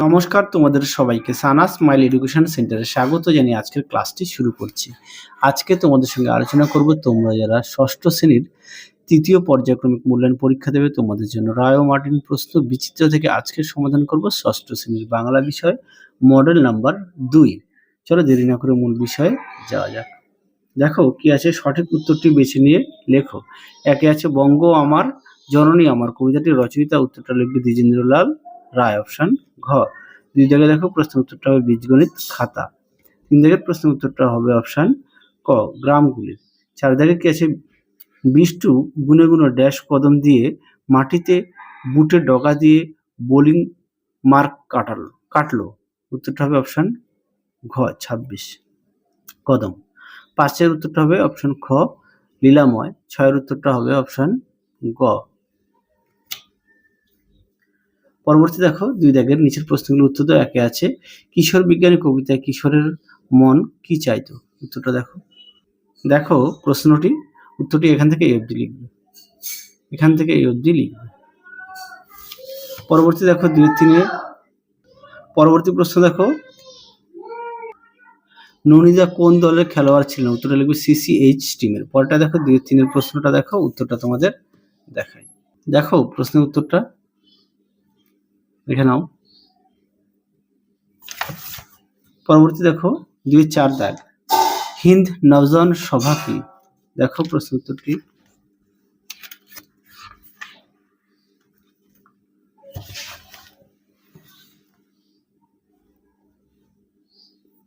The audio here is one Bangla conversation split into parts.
নমস্কার তোমাদের সবাইকে সানা স্মাইল এডুকেশন সেন্টারে স্বাগত জানিয়ে আজকের ক্লাসটি শুরু করছি। আজকে তোমাদের সঙ্গে আলোচনা করব তোমরা যারা ষষ্ঠ শ্রেণীর তৃতীয় পর্যায়ক্রমিক মূল্যায়ন পরীক্ষা দেবে তোমাদের জন্য রায় ও মার্টিন প্রশ্ন বিচিত্র থেকে আজকের সমাধান করব ষষ্ঠ শ্রেণীর বাংলা বিষয় মডেল নাম্বার 2। চলো দেরি না করে মূল বিষয়ে যাওয়া যাক। দেখো কি আছে, সঠিক উত্তরটি বেছে নিয়ে লেখো। একে আছে বঙ্গ আমার জননী আমার কবিতাটির রচয়িতা, উত্তরটা লিখবে দ্বিজেন্দ্রলাল রায়, অপশন ঘ। দুই জায়গায় দেখো প্রশ্নের উত্তরটা হবে বীজগণিত খাতা। তিন জায়গায় প্রশ্নের উত্তরটা হবে অপশন ক গ্রামগুলির। চার জায়গায় কি আছে, বিষ্টু গুনে গুনে ড্যাশ কদম দিয়ে মাটিতে বুটের ডগা দিয়ে বোলিং মার্ক কাটলো। উত্তরটা হবে অপশন ঘ 26 কদম। পাঁচের উত্তরটা হবে অপশন খ লীলাময়। ছয়ের উত্তরটা হবে অপশন গ। পরবর্তী দেখো দুই দাগের নিচের প্রশ্নগুলো উত্তর দাও। একে আছে কিশোর বিজ্ঞানী কবিতায় কিশোরের মন কি চাইতো। উত্তরটা দেখো। দেখো প্রশ্নটি উত্তরটি এখান থেকে এই অবধি লিখবে, এখান থেকে এই অবধি লিখবে। পরবর্তী দেখো দুই তিনের পরবর্তী প্রশ্ন দেখো, ননিদা কোন দলের খেলোয়াড় ছিলেন। উত্তরটা লিখবে সিসিএইচ টিমের। পরটা দেখো দুই তিনের প্রশ্নটা দেখো, উত্তরটা তোমাদের দেখাই। দেখো প্রশ্নের উত্তরটা দেখে নাও। পরবর্তী দেখো 2-4 দাগ, হিন্দ নওজোয়ান সভা কি। দেখো প্রশ্ন উত্তরটি।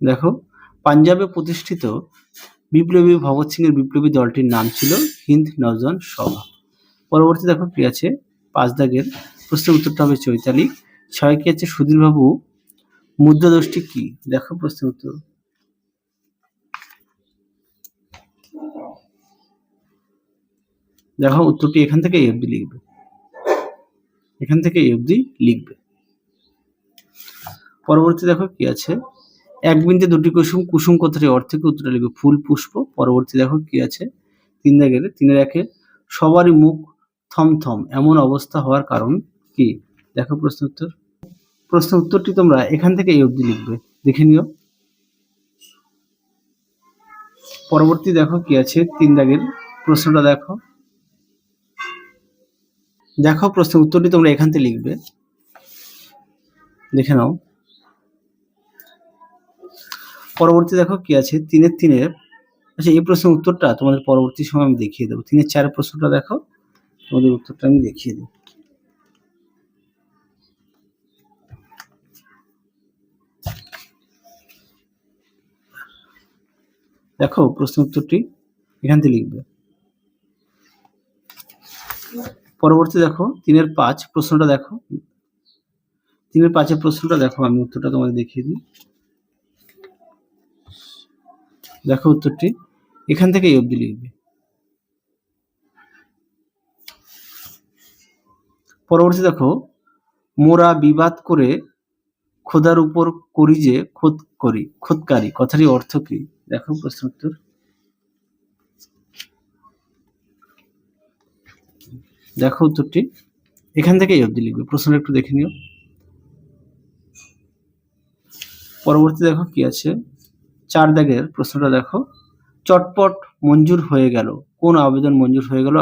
দেখো পাঞ্জাবে প্রতিষ্ঠিত বিপ্লবী ভগৎ সিং এর বিপ্লবী দলটির নাম ছিল হিন্দ নওজোয়ান সভা। পরবর্তী দেখো কি আছে 5 দাগের প্রশ্নের উত্তরটা হবে চৈতালি। 6 কি আছে, সুধীরবাবু মুদ্রাদোষটি কি। দেখো প্রশ্নের উত্তর। দেখো উত্তরটি এখান থেকে এই অবধি লিখবে, এখান থেকে এই অবধি লিখবে। পরবর্তী দেখো কি আছে, এক বিন্দে দুটি কুসুম, কুসুম কথাটি অর্থ কি। উত্তরটা লিখবে ফুল পুষ্প। পরবর্তী দেখো কি আছে 3 দাগের 3-এর 1-এ সবারই মুখ থমথম এমন অবস্থা হওয়ার কারণ কি। দেখো প্রশ্ন উত্তর। প্রশ্ন উত্তরটি তোমরা এখান থেকে এই অবধি লিখবে, দেখে নিও। পরবর্তী দেখো কি আছে 3 দাগের প্রশ্নটা দেখো। দেখো প্রশ্নের উত্তরটি তোমরা এখান থেকে লিখবে, দেখে নাও। পরবর্তী দেখো কি আছে 3-এর 3-এর, আচ্ছা এই প্রশ্নের উত্তরটা তোমাদের পরবর্তী সময় আমি দেখিয়ে দেবো। 3-এর 4-এর প্রশ্নটা দেখো, তোমাদের উত্তরটা আমি দেখিয়ে দিই। দেখো প্রশ্ন উত্তরটি এখান থেকে লিখবে। পরবর্তী দেখো 3-এর 5 প্রশ্নটা দেখো, 3-এর 5-এর প্রশ্নটা দেখো, আমি উত্তরটা তোমাদের দেখিয়ে দিই। দেখো উত্তরটি এখান থেকে এই অবধি লিখবে। পরবর্তী দেখো, মোরা বিবাদ করে খোদার উপর করি যে খোদকারি কথাটি অর্থ কি। দেখো প্রশ্ন উত্তর। দেখো উত্তরটি এখান থেকে এই অবধি লিখবে, প্রশ্নটা একটু দেখে নিও। পরবর্তী দেখো কি আছে 4 দাগের প্রশ্নটা দেখো, চটপট মঞ্জুর হয়ে গেল। কোন আবেদন মঞ্জুর হয়ে গেল,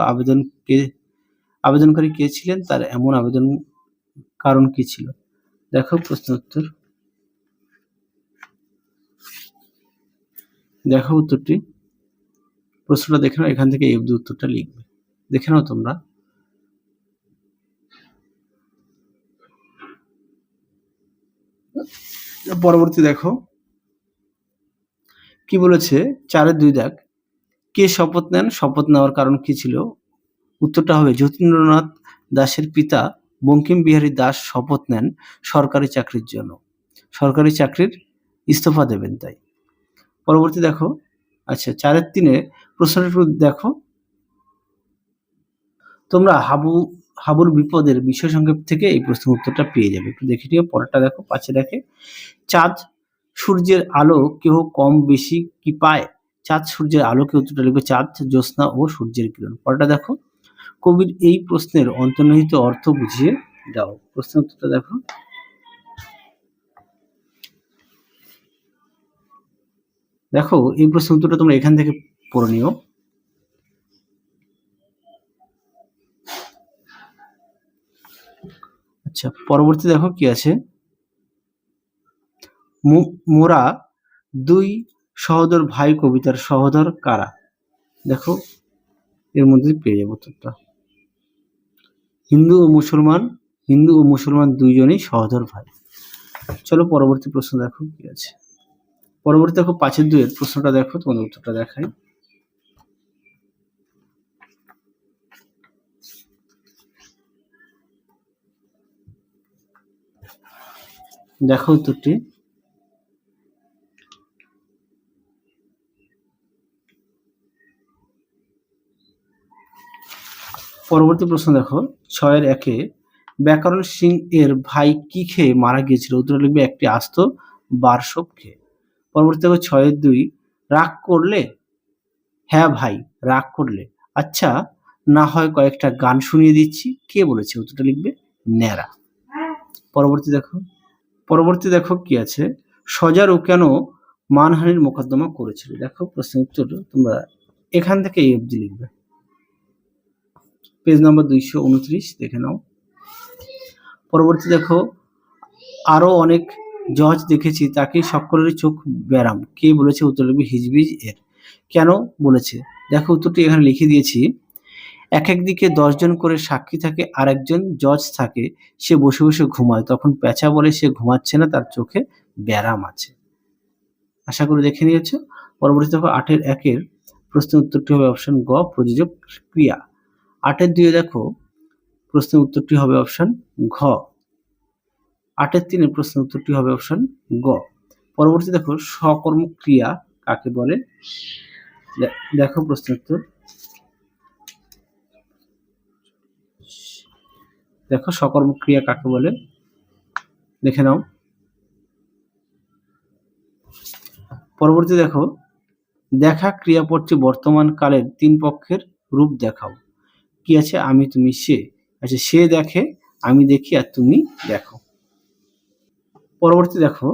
আবেদনকারী কে ছিলেন, তার এমন আবেদন কারণ কি ছিল। দেখো প্রশ্ন উত্তর। দেখো উত্তরটি, প্রশ্নটা দেখে নাও, এখান থেকে এই অবধি উত্তরটা লিখবে, দেখে নাও তোমরা। পরবর্তী দেখো কি বলেছে 4-এর 2 দাগ, কে শপথ নেন, শপথ নেওয়ার কারণ কি ছিল। উত্তরটা হবে যতীন্দ্রনাথ দাশের পিতা বঙ্কিম বিহারী দাস শপথ নেন সরকারি চাকরির জন্য, সরকারি চাকরির ইস্তফা দেবেন তাই। পরবর্তী দেখো, আচ্ছা 4-এর 3-এ প্রশ্নটা একটু দেখো। তোমরা হাবুর বিপদের বিষয় সংক্ষেপ থেকে এই প্রশ্নের উত্তরটা পেয়ে যাবে, একটু দেখে নিও। পরেরটা দেখো 5-এ দেখে, চাঁদ সূর্যের আলো কেহ কম বেশি কি পায়। চাঁদ সূর্যের আলোকে। উত্তরটা লিখবে চাঁদ জ্যোৎস্না ও সূর্যের কিরণ। পরেরটা দেখো, কবির এই প্রশ্নের অন্তর্নিহিত অর্থ বুঝিয়ে দাও। প্রশ্নের উত্তরটা দেখো। দেখো এই প্রশ্নের উত্তরটা তোমরা এখান থেকে পড়ে নিও। আচ্ছা, পরবর্তী দেখো কি আছে, মোরা দুই সহোদর ভাই কবিতার সহোদর কারা? দেখো এর মধ্যে পেয়ে যাবো উত্তরটা। হিন্দু ও মুসলমান দুইজনেই সহোদর ভাই। চলো পরবর্তী প্রশ্ন দেখো কি আছে। পরবর্তী দেখো 5-2 এর প্রশ্নটা দেখো, তোমাদের উত্তরটা দেখাই। দেখো উত্তরটি, পরবর্তী প্রশ্ন দেখো 6-1 ব্যাকরণ সিং এর ভাই কি খেয়ে মারা গিয়েছিল? উত্তর লিখবে একটি আস্ত বারসব খেয়ে। পরবর্তী দেখো 6-2 রাগ করলে? হ্যাঁ ভাই রাগ করলে। আচ্ছা না হয় কয়েকটা গান শুনিয়ে দিচ্ছি, কে বলেছে? উত্তরটা লিখবে ন্যাড়া। পরবর্তী দেখো কি আছে, সজারু কেন মানহানির মোকদ্দমা করেছিল? দেখো প্রশ্নের উত্তর তোমরা এখান থেকে এই অবধি লিখবে। পেজ নাম্বার 229 দেখে নাও। পরবর্তী দেখো, আরো অনেক জজ দেখেছি তাকে সকলেরই চোখ ব্যারাম, কে বলেছে? উত্তর লিখবে হিজবিজ এর। কেন বলেছে? দেখো উত্তরটি এখানে লিখে দিয়েছি। এক দিকে 10 জন করে সাক্ষী থাকে, আর একজন জজ থাকে, সে বসে বসে ঘুমায়, তখন পেঁচা বলে সে ঘুমাচ্ছে না, তার চোখে ব্যারাম আছে। আশা করি দেখে নিয়েছো। পরবর্তী দেখো 8-1 প্রশ্নের উত্তরটি হবে অপশন গ প্রযোজক ক্রিয়া। 8-2 দেখো প্রশ্নের উত্তরটি হবে অপশন ঘ। 8-3 প্রশ্নের উত্তরটি হবে অপশন গ। পরবর্তী দেখো সকর্মক ক্রিয়া কাকে বলে? দেখো প্রশ্নের উত্তর, দেখো সকর্মক ক্রিয়া কাকে বলে দেখে নাও। পরবর্তী দেখো, দেখা ক্রিয়াপদটি বর্তমান কালের 3 পক্ষের রূপ দেখাও। কি আছে? আমি, তুমি, সে। আচ্ছা, সে দেখে, আমি দেখি, আর তুমি দেখো। পরবর্তী দেখো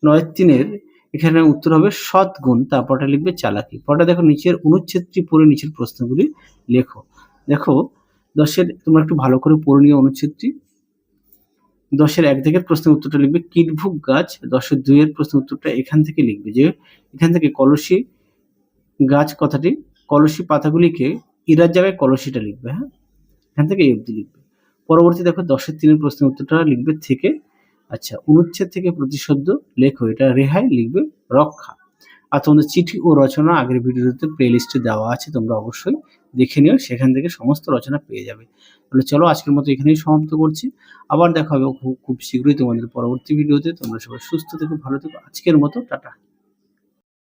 9-3 এখানে উত্তর হবে সৎগুণ, তারপরটা লিখবে চালাকি। পরটা দেখো নিচের অনুচ্ছেদটি পড়ে নিচের প্রশ্নগুলি লেখো। দেখো 10-এর তোমরা একটু ভালো করে পড়ে নিও অনুচ্ছেদটি। 10-1 প্রশ্নের উত্তরটা লিখবে কীটভুক গাছ। 10-2 প্রশ্নের উত্তরটা এখান থেকে লিখবে, যে এখান থেকে কলসি গাছ কথাটি, কলসি পাতাগুলিকে ইরার জায়গায় কলসিটা লিখবে। হ্যাঁ, এখান থেকে এই অবধি লিখবে। পরবর্তী দেখো 10-3 প্রশ্নের উত্তরটা লিখবে থেকে। আচ্ছা, অনুচ্ছেদ থেকে প্রতিশব্দ লেখো, এটা রেহাই লিখবে রক্ষা। আর তোমাদের চিঠি ও রচনা আগের ভিডিওতে প্লে লিস্টে দেওয়া আছে, তোমরা অবশ্যই দেখে নিও, সেখান থেকে সমস্ত রচনা পেয়ে যাবে। তাহলে চলো আজকের মতো এখানেই সমাপ্ত করছি। আবার দেখা হবে খুব শীঘ্রই তোমাদের পরবর্তী ভিডিওতে। তোমরা সবাই সুস্থ থেকো, ভালো থেকো। আজকের মতো টাটা।